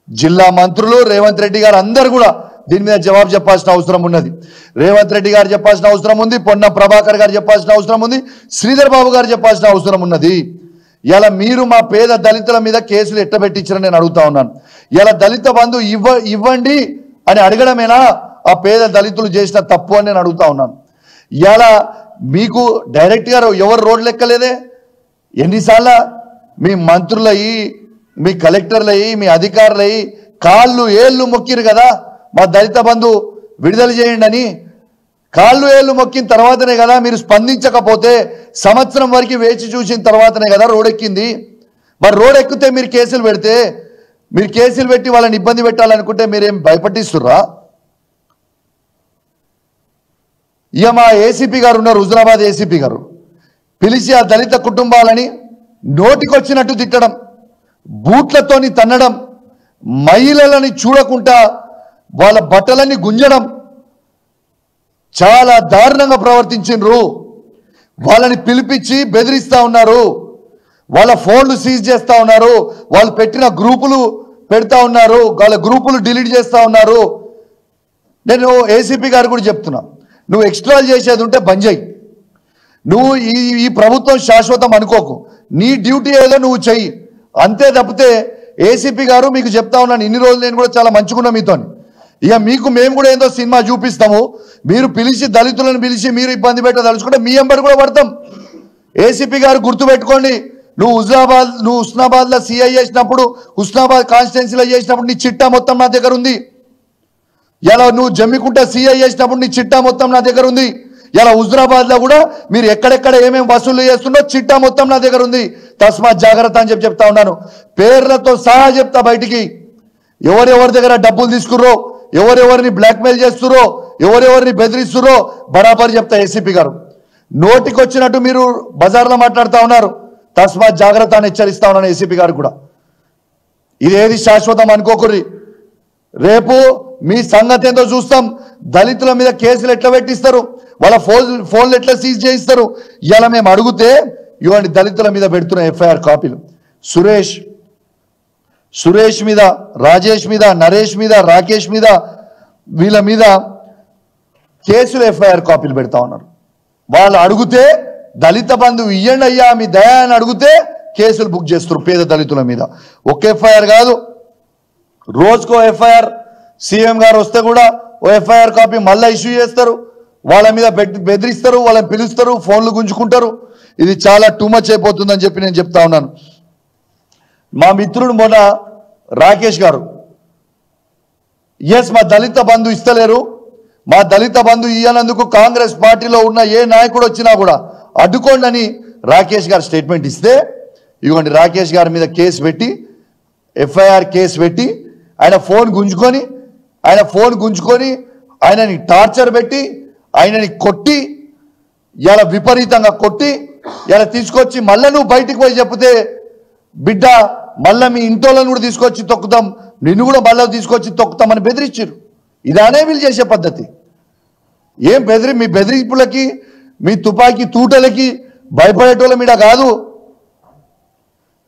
జిల్లా మంత్రులు రేవంత్ రెడ్డి గారు అందరూ కూడా దీని మీద జవాబు చెప్పాల్సిన అవసరం ఉన్నది. రేవంత్ రెడ్డి గారు చెప్పాల్సిన అవసరం ఉంది, పొన్నం ప్రభాకర్ గారు చెప్పాల్సిన అవసరం ఉంది, శ్రీధర్ బాబు గారు చెప్పాల్సిన అవసరం ఉన్నది. ఇలా మీరు మా పేద దళితుల మీద కేసులు ఎట్టబెట్టించారని నేను అడుగుతా ఉన్నాను. ఇలా దళిత బంధు ఇవ్వండి అని అడగడమేనా ఆ పేద దళితులు చేసిన తప్పు అని నేను అడుగుతా ఉన్నాను. ఇలా మీకు డైరెక్ట్గా ఎవరు రోడ్లు ఎక్కలేదే? ఎన్నిసార్లు మీ మంత్రులయ్యి, మీ కలెక్టర్లయ్యి, మీ అధికారులయ్యి కాళ్ళు ఏళ్ళు మొక్కిరు కదా మా దళిత బంధు విడుదల చేయండి అని. కాళ్ళు ఏళ్ళు మొక్కిన తర్వాతనే కదా మీరు స్పందించకపోతే సంవత్సరం వరకు వేచి చూసిన తర్వాతనే కదా రోడ్ ఎక్కింది. మరి రోడ్ ఎక్కితే మీరు కేసులు పెడితే, మీరు కేసులు పెట్టి వాళ్ళని ఇబ్బంది పెట్టాలనుకుంటే మీరేం భయపట్టిస్తుర్రా? ఇక మా ఏసీపీ గారు ఉన్నారు, హుజురాబాద్ ఏసీపీ గారు, పిలిచి ఆ దళిత కుటుంబాలని నోటికొచ్చినట్టు తిట్టడం, బూట్లతోని తన్నడం, మహిళలని చూడకుండా వాళ్ళ బట్టలన్నీ గుంజడం, చాలా దారుణంగా ప్రవర్తించిండ్రు. వాళ్ళని పిలిపించి బెదిరిస్తూ ఉన్నారు, వాళ్ళ ఫోన్లు సీజ్ చేస్తూ ఉన్నారు, వాళ్ళు పెట్టిన గ్రూపులు పెడతా ఉన్నారు, వాళ్ళ గ్రూపులు డిలీట్ చేస్తూ ఉన్నారు. నేను ఏసీపీ గారు కూడా చెప్తున్నా, నువ్వు ఎక్స్ట్రాల్ చేసేది ఉంటే బంద్ చేయి. నువ్వు ఈ ప్రభుత్వం శాశ్వతం అనుకోకు, నీ డ్యూటీ ఏదో నువ్వు చెయ్యి అంతే తప్పితే. ఏసీపీ గారు మీకు చెప్తా ఉన్నాను, ఇన్ని రోజులు నేను కూడా చాలా మంచిగున్నా మీతో. ఇక మీకు మేము కూడా ఏందో సినిమా చూపిస్తాము, మీరు పిలిచి దళితులను పిలిచి మీరు ఇబ్బంది పెట్టదలుచుకుంటే మీ ఎంబడి కూడా పడతాం. ఏసీపీ గారు గుర్తుపెట్టుకోండి, నువ్వు హుస్నాబాద్లో సిఐ చేసినప్పుడు, హుస్నాబాద్ కాన్స్టిట్యున్సీలో చేసినప్పుడు నీ చిట్టా మొత్తం నా దగ్గర ఉంది. ఇలా నువ్వు జమ్మికుంట సిఐ చేసినప్పుడు నీ చిట్టా మొత్తం నా దగ్గర ఉంది. ఇలా హుజురాబాద్లో కూడా మీరు ఎక్కడెక్కడ ఏమేమి వసూలు చేస్తుండో చిట్టా మొత్తం నా దగ్గర ఉంది. తస్మాత్ జాగ్రత్త అని చెప్తా ఉన్నాను, పేర్లతో సహా చెప్తా బయటికి. ఎవరెవరి దగ్గర డబ్బులు తీసుకుర్రో, ఎవరెవరిని బ్లాక్మెయిల్ చేస్తుర్రో, ఎవరెవరిని బెదిరిస్తుర్రో బరాబర్ చెప్తా. ఏసీపీ గారు నోటికొచ్చినట్టు మీరు బజార్లో మాట్లాడుతూ ఉన్నారు, తస్మాత్ జాగ్రత్త అని హెచ్చరిస్తా ఉన్నాను ఏసీపీ గారు కూడా. ఇదేది శాశ్వతం అనుకోకుర్రి, రేపు మీ సంగతి ఏందో చూస్తాం. దళితుల మీద కేసులు ఎట్లా పెట్టిస్తారు, వాళ్ళ ఫోన్లు ఎట్లా సీజ్ చేయిస్తారు. ఇలా మేము అడిగితే ఇవ్వండి దళితుల మీద పెడుతున్న ఎఫ్ఐఆర్ కాపీలు, సురేష్ మీద, రాజేష్ మీద, నరేష్ మీద, రాకేష్ మీద, వీళ్ళ మీద కేసులు ఎఫ్ఐఆర్ కాపీలు పెడతా ఉన్నారు. వాళ్ళు అడిగితే దళిత బంధు ఇయ్యండి అయ్యా మీ దయా అని అడిగితే కేసులు బుక్ చేస్తారు పేద దళితుల మీద. ఒక ఎఫ్ఐఆర్ కాదు, రోజుకో ఎఫ్ఐఆర్. సీఎం గారు వస్తే కూడా ఓ ఎఫ్ఐఆర్ కాపీ మళ్ళీ ఇష్యూ చేస్తారు, వాళ్ళ మీద బెదిరిస్తారు, వాళ్ళని పిలుస్తారు, ఫోన్లు గుంజుకుంటారు. ఇది చాలా టూ మచ్ అయిపోతుందని చెప్పి నేను చెప్తా ఉన్నాను. మా మిత్రుడు మొన్న రాకేష్ గారు, ఎస్ మా దళిత బంధు ఇస్తలేరు, మా దళిత బంధు ఇయ్యనందుకు కాంగ్రెస్ పార్టీలో ఉన్న ఏ నాయకుడు వచ్చినా కూడా అడ్డుకోండి అని రాకేష్ గారు స్టేట్మెంట్ ఇస్తే, ఇవ్వండి రాకేష్ గారి మీద కేసు పెట్టి, ఎఫ్ఐఆర్ కేసు పెట్టి, ఆయన ఫోన్ గుంజుకొని ఆయనని టార్చర్ పెట్టి, ఆయనని కొట్టి, ఇలా విపరీతంగా కొట్టి, ఇలా తీసుకొచ్చి మళ్ళీ నువ్వు బయటికి పోయి చెప్తే బిడ్డ మళ్ళీ మీ ఇంటోళ్ళని కూడా తీసుకొచ్చి తొక్కుతాం, నిన్ను కూడా మళ్ళీ తీసుకొచ్చి తొక్కుతామని బెదిరించారు. ఇదానే వీళ్ళు చేసే పద్ధతి. ఏం మీ బెదిరింపులకి, మీ తుపాకీ తూటలకి భయపడేటోళ్ళ మీద కాదు.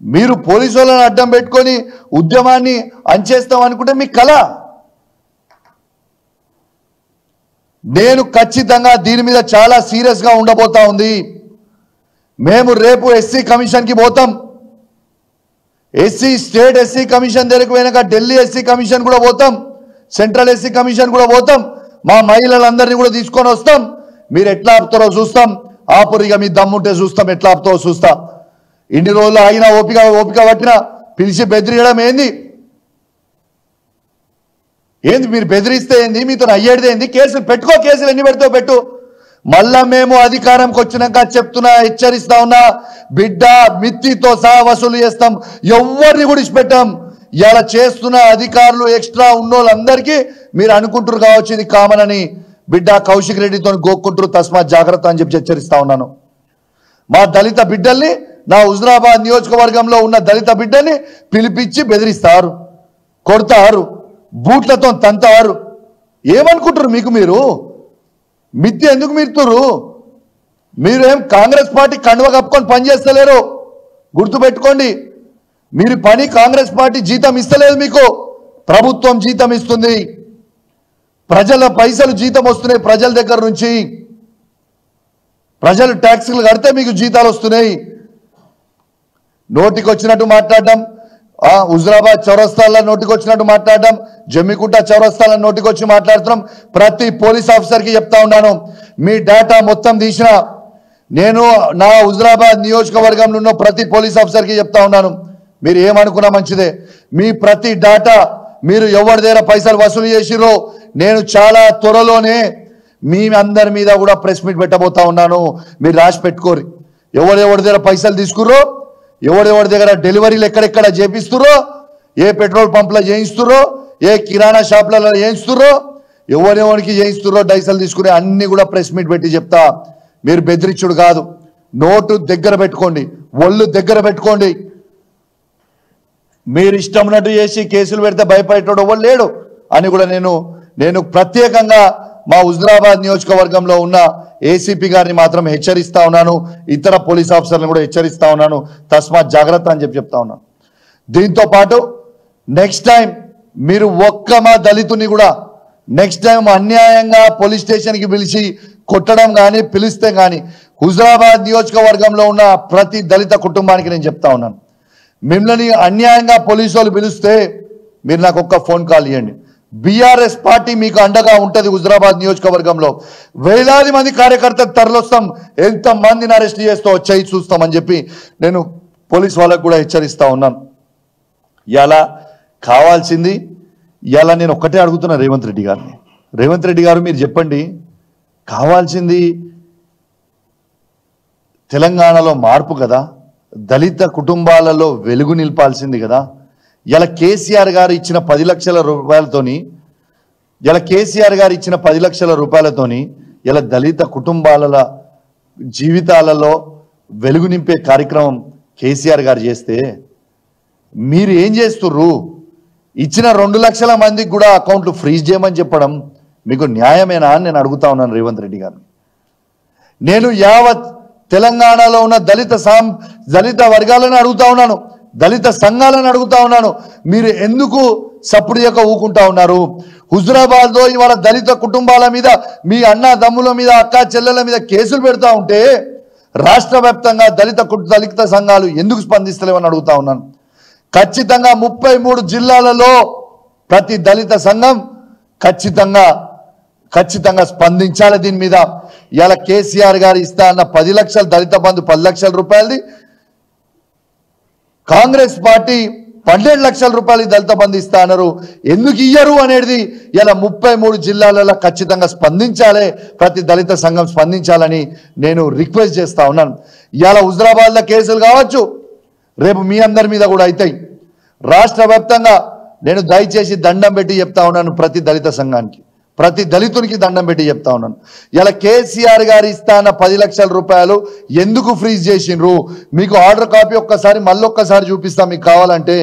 మీరు పోలీసు వాళ్ళని అడ్డం పెట్టుకొని ఉద్యమాన్ని అంచేస్తాం అనుకుంటే మీ కళ. నేను ఖచ్చితంగా దీని మీద చాలా సీరియస్గా ఉండబోతా ఉంది. మేము రేపు ఎస్సీ కమిషన్కి పోతాం, స్టేట్ ఎస్సీ కమిషన్ దగ్గరకు పోయినాక ఢిల్లీ ఎస్సీ కమిషన్ కూడా పోతాం, సెంట్రల్ ఎస్సీ కమిషన్ కూడా పోతాం, మా మహిళలందరినీ కూడా తీసుకొని వస్తాం. మీరు ఎట్లా ఆపుతారో చూస్తాం, ఆపురిగా మీ దమ్ముంటే చూస్తాం, ఎట్లా ఆపుతారో చూస్తా. ఇన్ని రోజులు ఆగినా ఓపిక పట్టినా పిలిచి బెదిరియడం ఏంది మీరు బెదిరిస్తే ఏంది, మీతో అయ్యేది ఏంది? కేసులు పెట్టుకో, కేసులు ఎన్ని పెడతావు పెట్టు. మళ్ళా మేము అధికారంకి వచ్చినాక చెప్తున్నా, హెచ్చరిస్తా ఉన్నా, బిడ్డ మిత్తితో సహా వసూలు చేస్తాం, ఎవరిని కూడా ఇచ్చిపెట్టాం. ఇలా చేస్తున్న అధికారులు ఎక్స్ట్రా ఉన్నోళ్ళందరికీ మీరు అనుకుంటారు కావచ్చు ఇది కామన్ అని, బిడ్డ కౌశిక్ రెడ్డితో గోక్కుంటారు, తస్మాత్ జాగ్రత్త అని చెప్పి హెచ్చరిస్తా ఉన్నాను. మా దళిత బిడ్డల్ని, నా హుజురాబాద్ నియోజకవర్గంలో ఉన్న దళిత బిడ్డల్ని పిలిపించి బెదిరిస్తారు, కొడతారు, బూట్లతో తంతారు. ఏమనుకుంటారు మీరు మిత్తి ఎందుకు మీరుతురు? మీరేం కాంగ్రెస్ పార్టీ కండువ కప్పుకొని పనిచేస్తలేరు, గుర్తుపెట్టుకోండి. మీరు పని కాంగ్రెస్ పార్టీ జీతం ఇస్తలేదు మీకు, ప్రభుత్వం జీతం ఇస్తుంది, ప్రజల పైసలు జీతం వస్తున్నాయి, ప్రజల దగ్గర నుంచి ప్రజలు ట్యాక్సులు కడితే మీకు జీతాలు వస్తున్నాయి. నోటికి వచ్చినట్టు మాట్లాడడం, హుజరాబాద్ చౌరస్తాల నోటికి వచ్చినట్టు మాట్లాడడం, జమ్మికుంట చౌరస్తాల నోటికి వచ్చి మాట్లాడుతున్నాం. ప్రతి పోలీస్ ఆఫీసర్కి చెప్తా ఉన్నాను, మీ డేటా మొత్తం తీసిన నేను నా హుజరాబాద్ నియోజకవర్గంలో ఉన్న ప్రతి పోలీస్ ఆఫీసర్కి చెప్తా ఉన్నాను, మీరు ఏమనుకున్నా మంచిదే, మీ ప్రతి డేటా మీరు ఎవరి దగ్గర పైసలు వసూలు చేసిరో నేను చాలా త్వరలోనే మీ అందరి మీద కూడా ప్రెస్ మీట్ పెట్టబోతా ఉన్నాను. మీరు రాసి పెట్టుకోరు, ఎవరెవరి దగ్గర పైసలు తీసుకుర్రో, ఎవరెవరి దగ్గర డెలివరీలు ఎక్కడెక్కడ చేపిస్తుర్రో, ఏ పెట్రోల్ పంప్లో చేయిస్తుర్రో, ఏ కిరాణా షాప్లలో చేయిస్తుర్రో, ఎవరెవరికి చేయిస్తుర్రో డైసలు తీసుకునే అన్ని కూడా ప్రెస్ మీట్ పెట్టి చెప్తా. మీరు బెదిరించుడు కాదు, నోటు దగ్గర పెట్టుకోండి, ఒళ్ళు దగ్గర పెట్టుకోండి. మీరు ఇష్టం ఉన్నట్టు చేసి కేసులు పెడితే భయపడేటోడు ఎవరు లేడు అని కూడా నేను ప్రత్యేకంగా మా హుజరాబాద్ నియోజకవర్గంలో ఉన్న ఏసీపీ గారిని మాత్రం హెచ్చరిస్తా ఉన్నాను, ఇతర పోలీస్ ఆఫీసర్లను కూడా హెచ్చరిస్తా ఉన్నాను, తస్మాత్ జాగ్రత్త అని చెప్తా ఉన్నాను. దీంతో పాటు నెక్స్ట్ టైం మీరు ఒక్క మా దళితుని కూడా నెక్స్ట్ టైం అన్యాయంగా పోలీస్ స్టేషన్కి పిలిచి కొట్టడం కానీ పిలిస్తే కానీ హుజరాబాద్ నియోజకవర్గంలో ఉన్న ప్రతి దళిత కుటుంబానికి నేను చెప్తా ఉన్నాను, మిమ్మల్ని అన్యాయంగా పోలీసు వాళ్ళు పిలిస్తే మీరు నాకు ఒక్క ఫోన్ కాల్ ఇవ్వండి. బీఆర్ఎస్ పార్టీ మీకు అండగా ఉంటుంది. హుజరాబాద్ నియోజకవర్గంలో వేలాది మంది కార్యకర్తలు తరలిస్తాం, ఎంత మందిని అరెస్ట్ చేస్తూ వచ్చాయి చూస్తామని చెప్పి నేను పోలీస్ వాళ్ళకు కూడా హెచ్చరిస్తా ఉన్నాను. ఇలా కావాల్సింది ఇలా నేను ఒక్కటే అడుగుతున్నా రేవంత్ రెడ్డి గారిని, రేవంత్ రెడ్డి గారు మీరు చెప్పండి, కావాల్సింది తెలంగాణలో మార్పు కదా, దళిత కుటుంబాలలో వెలుగు నింపాల్సింది కదా. ఇలా కేసీఆర్ గారు ఇచ్చిన 10 లక్షల రూపాయలతోని ఇలా దళిత కుటుంబాల జీవితాలలో వెలుగు నింపే కార్యక్రమం కేసీఆర్ గారు చేస్తే మీరు ఏం చేస్తుర్రు? ఇచ్చిన 2 లక్షల మందికి కూడా అకౌంట్లు ఫ్రీజ్ చేయమని చెప్పడం మీకు న్యాయమేనా అని నేను అడుగుతా ఉన్నాను రేవంత్ రెడ్డి గారిని. నేను యావత్ తెలంగాణలో ఉన్న దళిత వర్గాలను అడుగుతా ఉన్నాను, దళిత సంఘాలను అడుగుతా ఉన్నాను, మీరు ఎందుకు సప్పుడు చేయక ఊకుంటా ఉన్నారు? హుజరాబాద్లో ఇవాళ దళిత కుటుంబాల మీద, మీ అన్న దమ్ముల మీద, అక్క చెల్లెల మీద కేసులు పెడతా ఉంటే రాష్ట్ర వ్యాప్తంగా దళిత సంఘాలు ఎందుకు స్పందిస్తలేవని అడుగుతా ఉన్నాను. ఖచ్చితంగా 33 జిల్లాలలో ప్రతి దళిత సంఘం ఖచ్చితంగా స్పందించాలి దీని మీద. ఇలా కేసీఆర్ గారు ఇస్తా అన్న 10 లక్షలు దళిత బంధు 10 లక్షల రూపాయలది, కాంగ్రెస్ పార్టీ 12 లక్షల రూపాయలు దళిత బంధు ఇస్తా అన్నారు, ఎందుకు ఇయ్యరు అనేది ఇలా 33 జిల్లాలలో ఖచ్చితంగా స్పందించాలి, ప్రతి దళిత సంఘం స్పందించాలని నేను రిక్వెస్ట్ చేస్తా ఉన్నాను. ఇలా హుజరాబాద్లో కేసులు కావచ్చు, రేపు మీ అందరి మీద కూడా అవుతాయి. రాష్ట్ర వ్యాప్తంగా నేను దయచేసి దండం పెట్టి చెప్తా ఉన్నాను, ప్రతి దళిత సంఘానికి, ప్రతి దళితునికి దండం పెట్టి చెప్తా ఉన్నాను, ఇలా కేసీఆర్ గారు ఇస్తా అన్న 10 లక్షల రూపాయలు ఎందుకు ఫ్రీజ్ చేసిండ్రు? మీకు ఆర్డర్ కాపీ మళ్ళొక్కసారి చూపిస్తా, మీకు కావాలంటే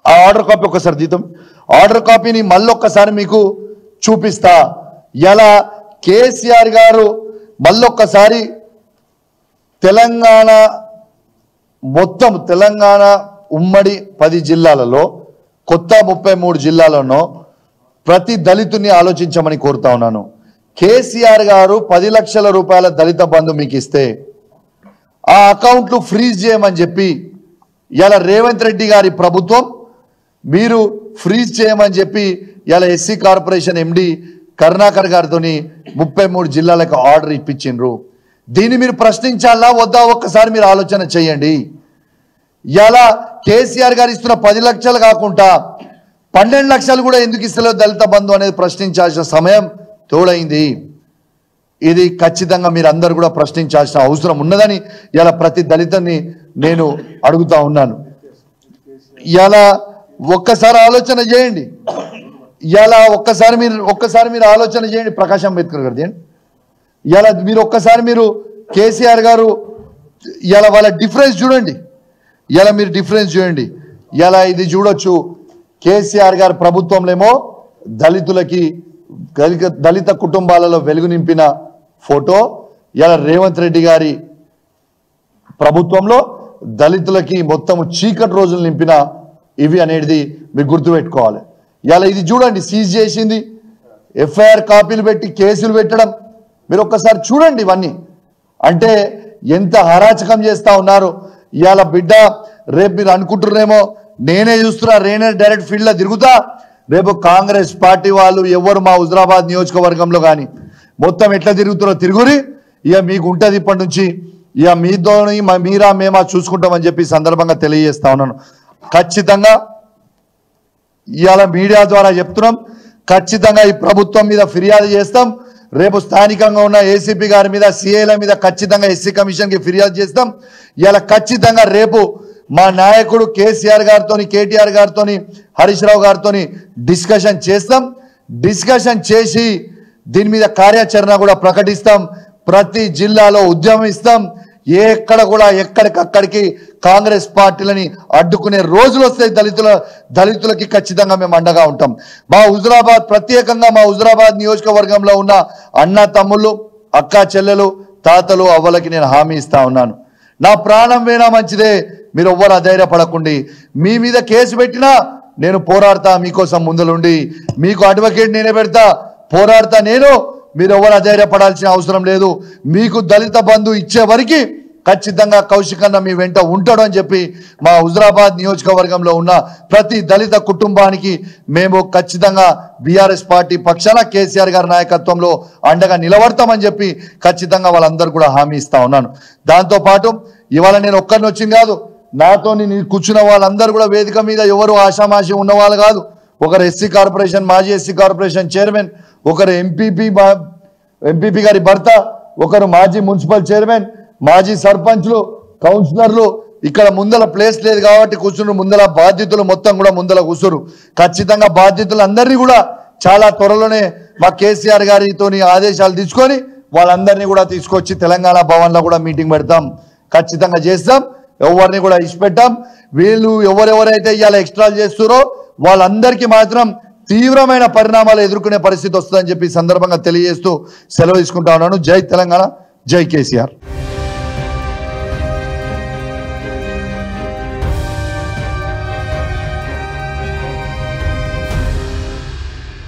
ఆ ఆర్డర్ కాపీ ఒక్కసారి జీతం ఆర్డర్ కాపీని మళ్ళొక్కసారి మీకు చూపిస్తా. ఇలా కేసీఆర్ గారు మళ్ళొక్కసారి తెలంగాణ ఉమ్మడి 10 జిల్లాలలో, కొత్త 33 జిల్లాలలో ప్రతి దళితుని ఆలోచించమని కోరుతా ఉన్నాను. కేసీఆర్ గారు 10 లక్షల రూపాయల దళిత బంధు మీకు ఇస్తే ఆ అకౌంట్లు ఫ్రీజ్ చేయమని చెప్పి ఇలా రేవంత్ రెడ్డి గారి ప్రభుత్వం మీరు ఫ్రీజ్ చేయమని చెప్పి ఇలా ఎస్సీ కార్పొరేషన్ ఎండి కరుణాకర్ గారితో 33 జిల్లాలకు ఆర్డర్ ఇప్పించిండ్రు. దీన్ని మీరు ప్రశ్నించాలా వద్దా ఒక్కసారి మీరు ఆలోచన చేయండి. ఇలా కేసీఆర్ గారు ఇస్తున్న 10 లక్షలు కాకుండా 12 లక్షలు కూడా ఎందుకు ఇస్తలేదు దళిత బంధు అనేది ప్రశ్నించాల్సిన సమయం తోడైంది. ఇది ఖచ్చితంగా మీరు అందరు కూడా ప్రశ్నించాల్సిన అవసరం ఉన్నదని ఇలా ప్రతి దళితుని నేను అడుగుతా ఉన్నాను. ఇలా ఒక్కసారి ఆలోచన చేయండి, ఒక్కసారి మీరు ఆలోచన చేయండి. ప్రకాష్ అంబేద్కర్ గారు చేయండి. మీరు ఒక్కసారి కేసీఆర్ గారు వాళ్ళ డిఫరెన్స్ చూడండి, మీరు డిఫరెన్స్ చూడండి. ఇది చూడొచ్చు, కేసీఆర్ గారి ప్రభుత్వంలో దళిత కుటుంబాలలో వెలుగు నింపిన ఫోటో, రేవంత్ రెడ్డి గారి ప్రభుత్వంలో దళితులకి మొత్తం చీకటి రోజులు నింపిన ఇవి అనేది మీరు గుర్తుపెట్టుకోవాలి. ఇలా ఇది చూడండి, సీజ్ చేసింది, ఎఫ్ఐఆర్ కాపీలు పెట్టి కేసులు పెట్టడం, మీరు ఒక్కసారి చూడండి ఇవన్నీ. అంటే ఎంత అరాచకం చేస్తూ ఉన్నారు. ఇవాళ బిడ్డ రేపు మీరు అనుకుంటున్నారేమో నేనే చూస్తున్నా, నేనే డైరెక్ట్ ఫీల్డ్లో తిరుగుతా, రేపు కాంగ్రెస్ పార్టీ వాళ్ళు ఎవరు మా హుజరాబాద్ నియోజకవర్గంలో కానీ మొత్తం ఎట్లా తిరుగుతారో తిరుగురి, ఇక మీకు ఉంటుంది ఇప్పటి నుంచి, ఇక మీతోని మీరా మేమా చూసుకుంటామని చెప్పి సందర్భంగా తెలియజేస్తా ఉన్నాను. ఖచ్చితంగా ఇవాళ మీడియా ద్వారా చెప్తున్నాం, ఖచ్చితంగా ఈ ప్రభుత్వం మీద ఫిర్యాదు చేస్తాం. రేపు స్థానికంగా ఉన్న ఏసీపీ గారి మీద, సిఐల మీద ఖచ్చితంగా ఎస్సీ కమిషన్కి ఫిర్యాదు చేస్తాం. ఇవాళ ఖచ్చితంగా రేపు మా నాయకుడు కేసీఆర్ గారితో, కేటీఆర్ గారితో, హరీష్ రావు గారితో డిస్కషన్ చేస్తాం. డిస్కషన్ చేసి దీని మీద కార్యాచరణ కూడా ప్రకటిస్తాం. ప్రతి జిల్లాలో ఉద్యమిస్తాం. ఎక్కడ కూడా ఎక్కడికక్కడికి కాంగ్రెస్ పార్టీలని అడ్డుకునే రోజులు వస్తాయి. దళితులకి ఖచ్చితంగా మేము అండగా ఉంటాం. మా హుజరాబాద్, ప్రత్యేకంగా మా హుజరాబాద్ నియోజకవర్గంలో ఉన్న అన్న తమ్ముళ్ళు, అక్క చెల్లెలు, తాతలు, అవ్వలకి నేను హామీ ఇస్తా ఉన్నాను. నా ప్రాణం వేనా మంచిదే, మీరు ఎవ్వరు అధైర్యపడకండి. మీ మీద కేసు పెట్టినా నేను పోరాడతా, మీకోసం ముందులుండి మీకు అడ్వకేట్ నేనే పెడతా, పోరాడతా నేను. మీరు ఎవరు అధైర్యపడాల్సిన అవసరం లేదు. మీకు దళిత బంధు ఇచ్చే వరకు ఖచ్చితంగా కౌశిక్ అన్న మీ వెంట ఉంటాడు అని చెప్పి మా హుజరాబాద్ నియోజకవర్గంలో ఉన్న ప్రతి దళిత కుటుంబానికి మేము ఖచ్చితంగా బీఆర్ఎస్ పార్టీ పక్షాన కేసీఆర్ గారి నాయకత్వంలో అండగా నిలబడతామని చెప్పి ఖచ్చితంగా వాళ్ళందరూ కూడా హామీ ఇస్తా ఉన్నాను. దాంతోపాటు ఇవాళ నేను ఒక్కరిని వచ్చింది కాదు, నాతో కూర్చున్న వాళ్ళందరూ కూడా వేదిక మీద ఎవరు ఆషామాషి ఉన్నవాళ్ళు కాదు. ఒకరు ఎస్సీ కార్పొరేషన్, మాజీ ఎస్సీ కార్పొరేషన్ చైర్మన్, ఒకరు ఎంపీపీ గారి భర్త, ఒకరు మాజీ మున్సిపల్ చైర్మన్, మాజీ సర్పంచ్లు, కౌన్సిలర్లు. ఇక్కడ ముందల ప్లేస్ లేదు కాబట్టి కూర్చున్నారు. ముందల బాధ్యతలు మొత్తం కూడా ముందల కూర్చురు. ఖచ్చితంగా బాధ్యతలు అందరినీ కూడా చాలా త్వరలోనే మా కేసీఆర్ గారితో ఆదేశాలు తీసుకొని వాళ్ళందరినీ కూడా తీసుకొచ్చి తెలంగాణ భవన్లో కూడా మీటింగ్ పెడతాం. ఖచ్చితంగా చేస్తాం. ఎవరిని కూడా ఇచ్చిపెట్టాం. వీళ్ళు ఎవరెవరైతే ఇవాళ ఎక్స్ట్రాలు చేస్తారో వాళ్ళందరికీ మాత్రం తీవ్రమైన పరిణామాలు ఎదుర్కొనే పరిస్థితి వస్తుందని చెప్పి సందర్భంగా తెలియజేస్తూ సెలవు తీసుకుంటా ఉన్నాను. జై తెలంగాణ, జై కేసీఆర్.